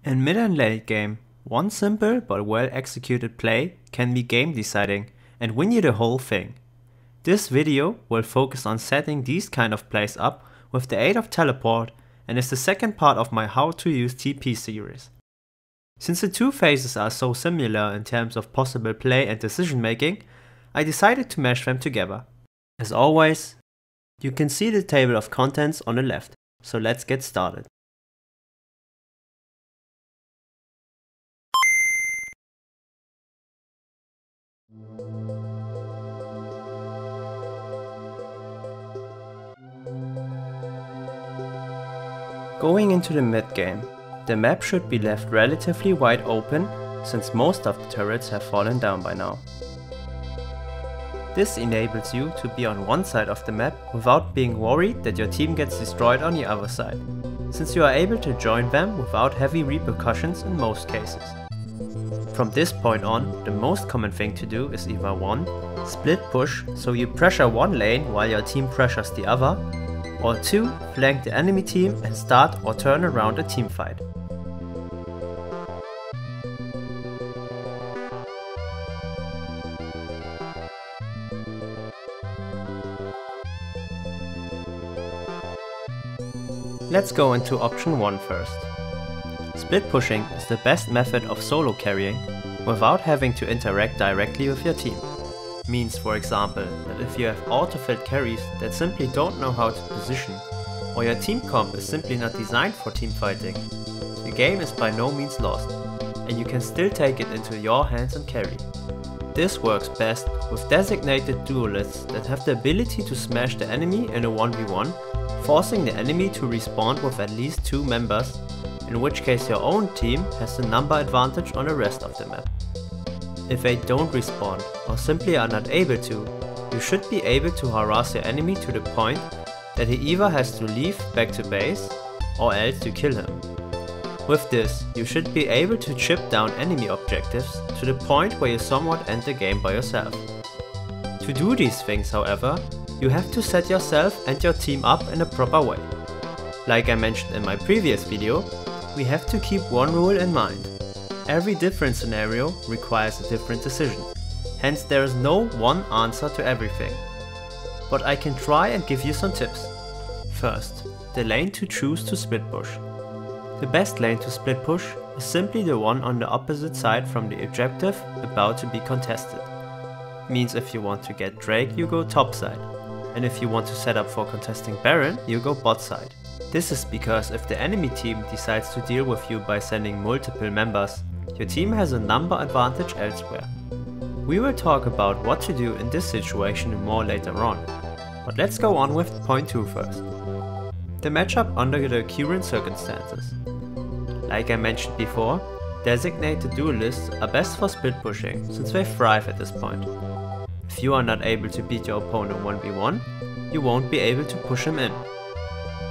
In mid and late game, one simple but well executed play can be game deciding and win you the whole thing. This video will focus on setting these kind of plays up with the aid of teleport and is the second part of my how to use TP series. Since the two phases are so similar in terms of possible play and decision making, I decided to mash them together. As always, you can see the table of contents on the left, so let's get started. Going into the mid game, the map should be left relatively wide open since most of the turrets have fallen down by now. This enables you to be on one side of the map without being worried that your team gets destroyed on the other side, since you are able to join them without heavy repercussions in most cases. From this point on, the most common thing to do is either 1. Split push, so you pressure one lane while your team pressures the other, or 2. Flank the enemy team and start or turn around a team fight. Let's go into option 1 first. Split pushing is the best method of solo carrying without having to interact directly with your team. Means, for example, that if you have auto-filled carries that simply don't know how to position, or your team comp is simply not designed for team fighting, the game is by no means lost, and you can still take it into your hands and carry. This works best with designated duelists that have the ability to smash the enemy in a 1v1, forcing the enemy to respawn with at least 2 members, in which case your own team has the number advantage on the rest of the map. If they don't respawn or simply are not able to, you should be able to harass your enemy to the point that he either has to leave back to base or else you kill him. With this, you should be able to chip down enemy objectives to the point where you somewhat end the game by yourself. To do these things, however, you have to set yourself and your team up in a proper way. Like I mentioned in my previous video, we have to keep one rule in mind. Every different scenario requires a different decision, hence there is no one answer to everything. But I can try and give you some tips. First, the lane to choose to split push. The best lane to split push is simply the one on the opposite side from the objective about to be contested. Means if you want to get Drake, you go top side, and if you want to set up for contesting Baron, you go bot side. This is because if the enemy team decides to deal with you by sending multiple members, your team has a number advantage elsewhere. We will talk about what to do in this situation more later on, but let's go on with point 2 first. The matchup under the current circumstances. Like I mentioned before, designated duelists are best for split pushing since they thrive at this point. If you are not able to beat your opponent 1v1, you won't be able to push him in.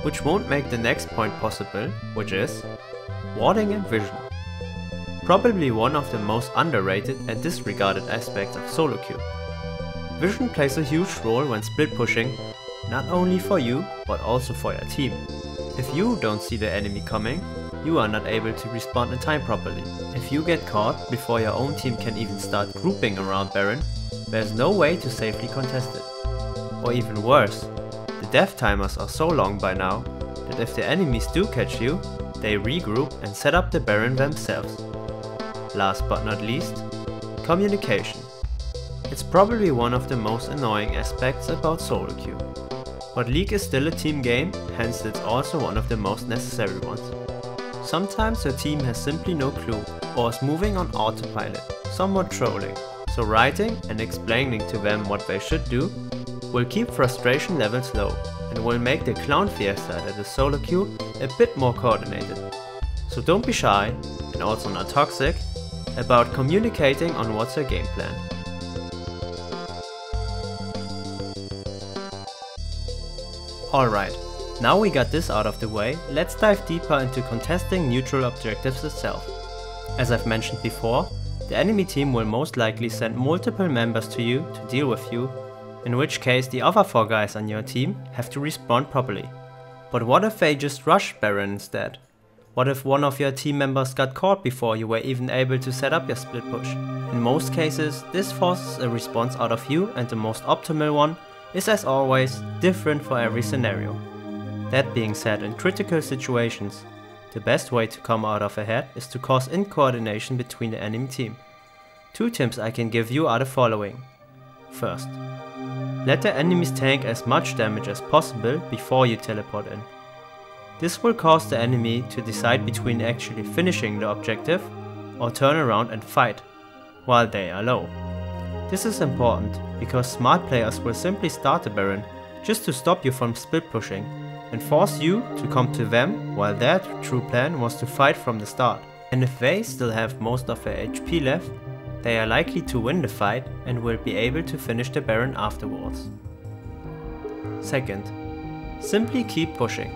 Which won't make the next point possible, which is warding and vision. Probably one of the most underrated and disregarded aspects of solo queue. Vision plays a huge role when split pushing, not only for you, but also for your team. If you don't see the enemy coming, you are not able to respond in time properly. If you get caught before your own team can even start grouping around Baron, there's no way to safely contest it. Or even worse, the death timers are so long by now that if the enemies do catch you, they regroup and set up the Baron themselves. Last but not least, communication. It's probably one of the most annoying aspects about solo queue. But League is still a team game, hence it's also one of the most necessary ones. Sometimes your team has simply no clue or is moving on autopilot, somewhat trolling, so writing and explaining to them what they should do will keep frustration levels low and will make the clown fiesta that is solo queue a bit more coordinated. So don't be shy, and also not toxic, about communicating on what's your game plan. Alright, now we got this out of the way, let's dive deeper into contesting neutral objectives itself. As I've mentioned before, the enemy team will most likely send multiple members to you to deal with you, in which case the other 4 guys on your team have to respond properly. But what if they just rush Baron instead? What if one of your team members got caught before you were even able to set up your split push? In most cases, this forces a response out of you, and the most optimal one is, as always, different for every scenario. That being said, in critical situations, the best way to come out of ahead is to cause incoordination between the enemy team. 2 tips I can give you are the following. First, let the enemies tank as much damage as possible before you teleport in. This will cause the enemy to decide between actually finishing the objective or turn around and fight while they are low. This is important because smart players will simply start the Baron just to stop you from split pushing and force you to come to them, while their true plan was to fight from the start. And if they still have most of their HP left, they are likely to win the fight and will be able to finish the Baron afterwards. Second, simply keep pushing.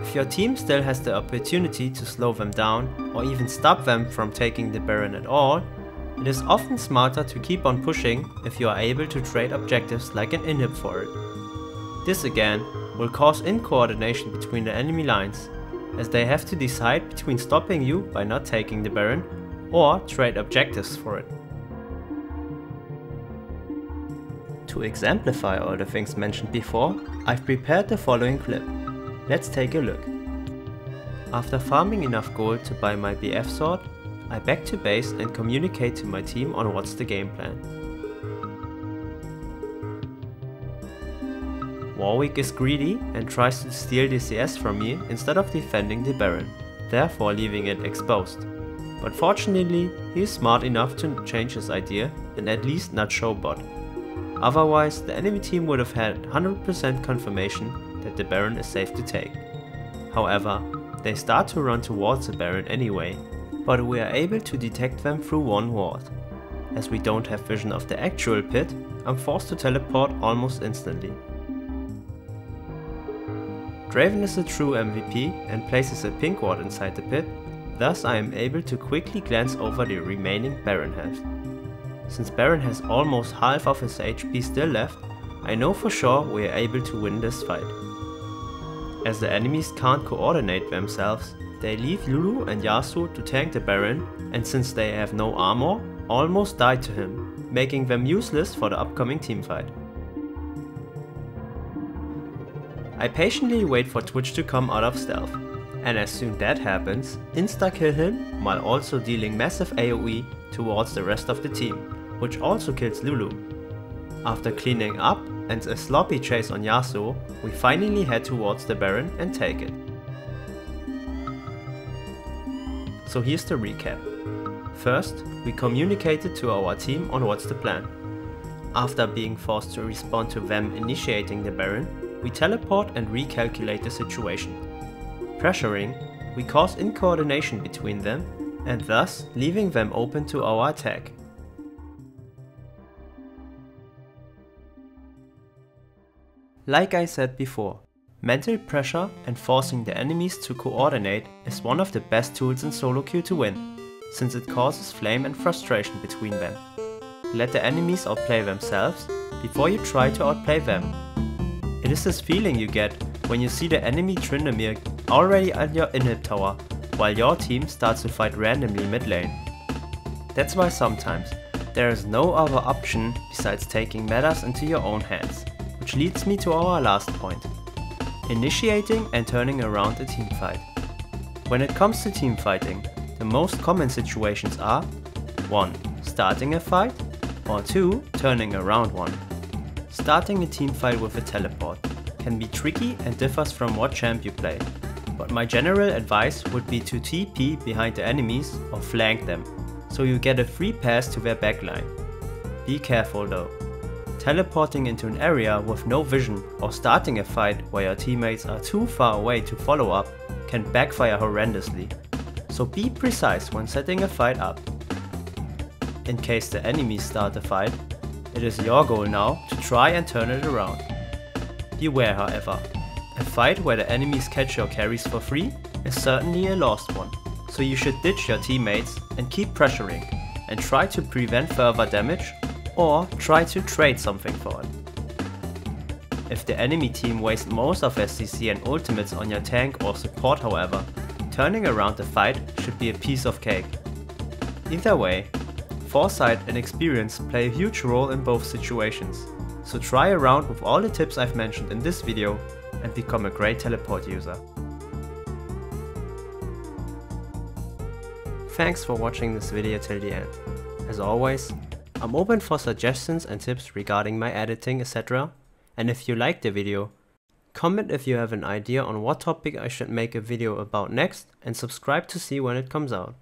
If your team still has the opportunity to slow them down or even stop them from taking the Baron at all, it is often smarter to keep on pushing if you are able to trade objectives like an inhib for it. This again will cause incoordination between the enemy lines, as they have to decide between stopping you by not taking the Baron or trade objectives for it. To exemplify all the things mentioned before, I've prepared the following clip. Let's take a look. After farming enough gold to buy my BF sword, I back to base and communicate to my team on what's the game plan. Warwick is greedy and tries to steal the CS from me instead of defending the Baron, therefore leaving it exposed. But fortunately, he is smart enough to change his idea and at least not show bot. Otherwise, the enemy team would have had 100% confirmation that the Baron is safe to take. However, they start to run towards the Baron anyway, but we are able to detect them through one ward. As we don't have vision of the actual pit, I'm forced to teleport almost instantly. Draven is a true MVP and places a pink ward inside the pit, thus I am able to quickly glance over the remaining Baron health. Since Baron has almost half of his HP still left, I know for sure we are able to win this fight. As the enemies can't coordinate themselves, they leave Lulu and Yasuo to tank the Baron, and since they have no armor, almost die to him, making them useless for the upcoming teamfight. I patiently wait for Twitch to come out of stealth, and as soon that happens, insta-kill him while also dealing massive AoE towards the rest of the team, which also kills Lulu. After cleaning up and a sloppy chase on Yasuo, we finally head towards the Baron and take it. So here's the recap. First, we communicated to our team on what's the plan. After being forced to respond to them initiating the Baron, we teleport and recalculate the situation. Pressuring, we cause incoordination between them and thus leaving them open to our attack. Like I said before, mental pressure and forcing the enemies to coordinate is one of the best tools in solo queue to win, since it causes flame and frustration between them. Let the enemies outplay themselves before you try to outplay them. It is this feeling you get when you see the enemy Tryndamere already on your inhib tower, while your team starts to fight randomly mid lane. That's why sometimes there is no other option besides taking matters into your own hands, which leads me to our last point. Initiating and turning around a teamfight. When it comes to teamfighting, the most common situations are 1. Starting a fight, or 2. Turning around one. Starting a teamfight with a teleport can be tricky and differs from what champ you play, but my general advice would be to TP behind the enemies or flank them, so you get a free pass to their backline. Be careful though. Teleporting into an area with no vision or starting a fight where your teammates are too far away to follow up can backfire horrendously, so be precise when setting a fight up. In case the enemies start a fight, it is your goal now to try and turn it around. Beware however, a fight where the enemies catch your carries for free is certainly a lost one, so you should ditch your teammates and keep pressuring and try to prevent further damage or try to trade something for it. If the enemy team wastes most of their CC and ultimates on your tank or support however, turning around the fight should be a piece of cake. Either way, foresight and experience play a huge role in both situations, so try around with all the tips I've mentioned in this video and become a great teleport user. Thanks for watching this video till the end. As always, I'm open for suggestions and tips regarding my editing, etc. And if you liked the video, comment if you have an idea on what topic I should make a video about next, and subscribe to see when it comes out.